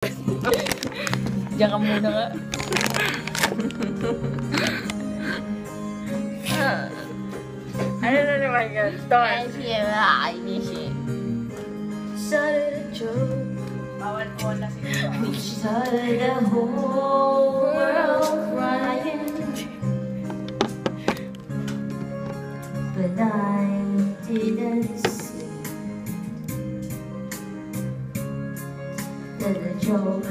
Diyan ka muna nga. Ano na naman yun? Start. Started a joke. Bawal ko na siya. We started the whole world crying. But I didn't see that the joke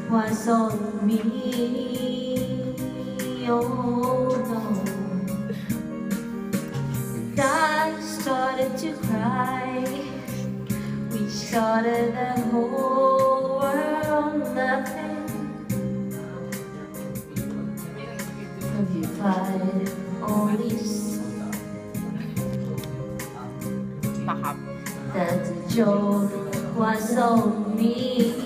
was on me. Oh no. And I started to cry. We started the whole world laughing. Have you tried only that the joke was on me?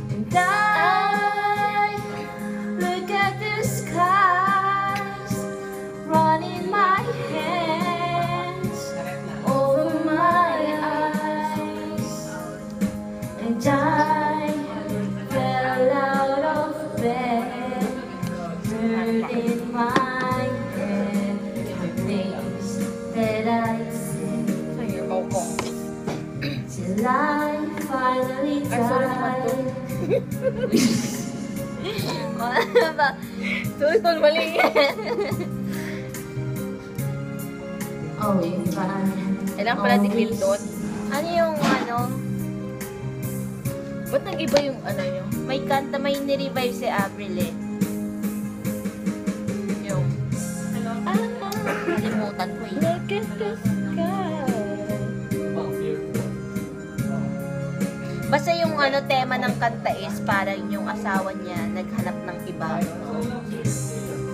And I look at the skies, running my hands over my eyes, and I fell out of bed, hurting my head for things that I said, till I finally died. Ano ba? Tutol, mali. Oh, yung Kailangan pala di-build doon. Ano yung ano? Ba't nag-iba yung ano yung? May kanta, may ni-revive si Avril eh. Yung... Nalimutan ko eh. Look at the sky. Basta yung ano tema ng kanta is parang yung asawa niya naghanap ng iba.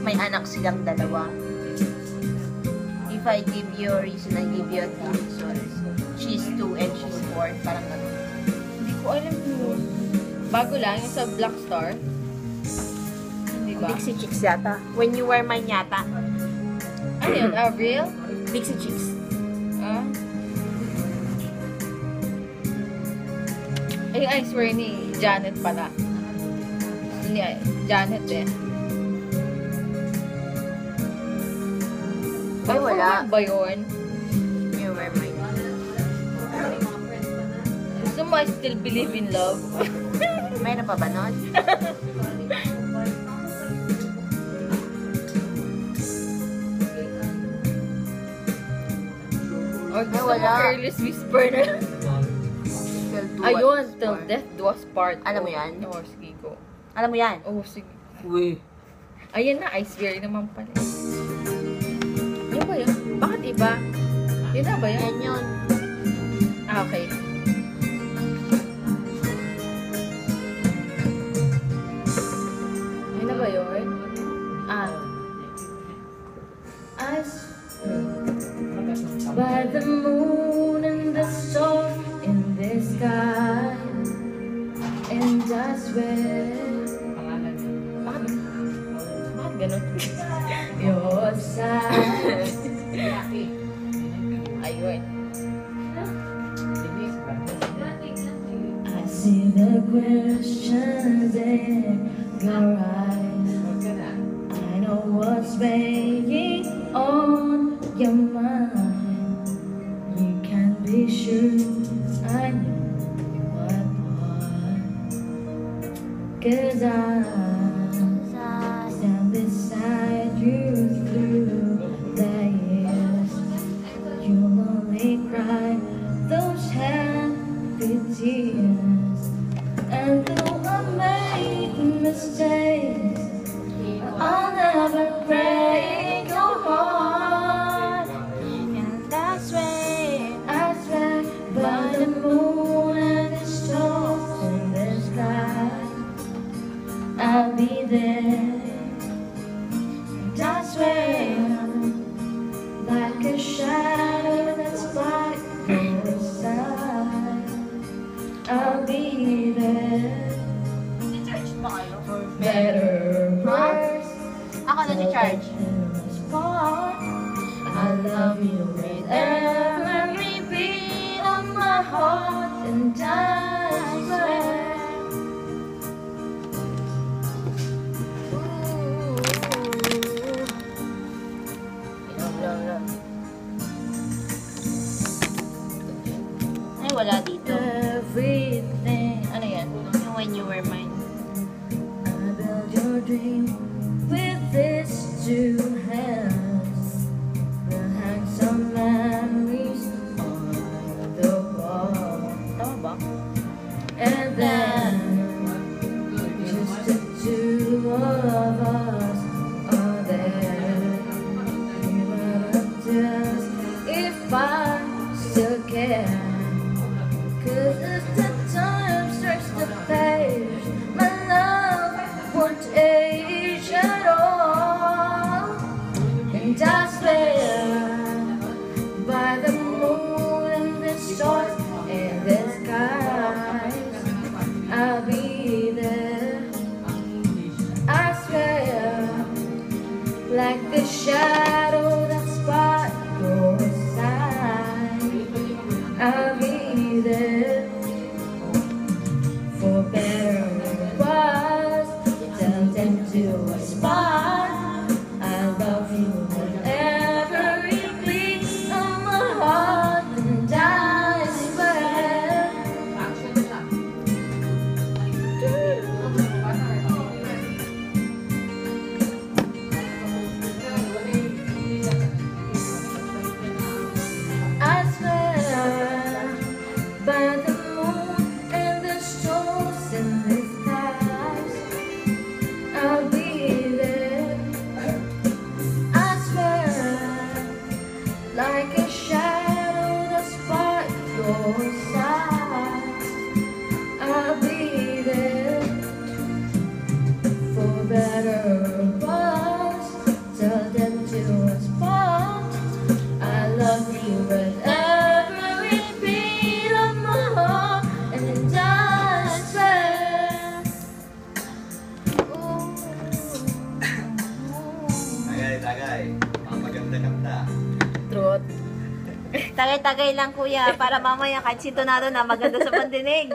May anak silang dalawa. If I give you a reason, I give you a reason. She's 2 and she's 4. Parang gano'n. Hindi ko alam yun. Bago lang yung sa Black Star. Hindi ba? Dixie Chicks yata. When You Were Mine yata. Ano yun? Avril? Dixie Chicks. Ah? Ay, I swear ni Janet pala. Ni Janet eh. Ay, wala. Ano ba yun? You Were Mine. Gusto mo, I still believe in love? Mayroon pa ba nun? Or gusto mo, wala. Careless Whisper na lang? Ayun, Till Death Do Us Part. Alam mo yan? Oo, sige ko. Alam mo yan? Oo, sige. Uy. Ayan na, I swear naman pala. Ano ba yun? Bakit iba? Yun na ba yun? Yan yun. Ah, okay. Yun na ba yun? Ah. By the moon and the stars in the sky, and I swear Bakit ganun? your side. Ayun. I see the questions in your eyes. I know what's weighing on your mind. You can be sure I know what part. 'Cause I stand beside you through the years. You only cry those happy tears. And though I make mistakes, I'll never break your heart. And that's when I swear by the moon and the stars in the sky, I'll be there. And I swear, like a shadow that's by your side, I'll be there. For better, worse. Ako na-charge. I love you with every beat of my heart, and I swear a shadow that spot your side. I'll be there for better or worse. Tell them to respond. I love you with every beat of my heart, and I swear. I swear by the moon and the stars in the skies, I'll be there. I swear, like a shadow that spot your side, I'll be there for better or worse. Tell them to respond. I love you with every beat of my heart, and I swear. Tagay. Mga maganda-ganda. Truth. Tagay-tagay lang kuya, para mamaya kahit sintonado na maganda sa pandinig.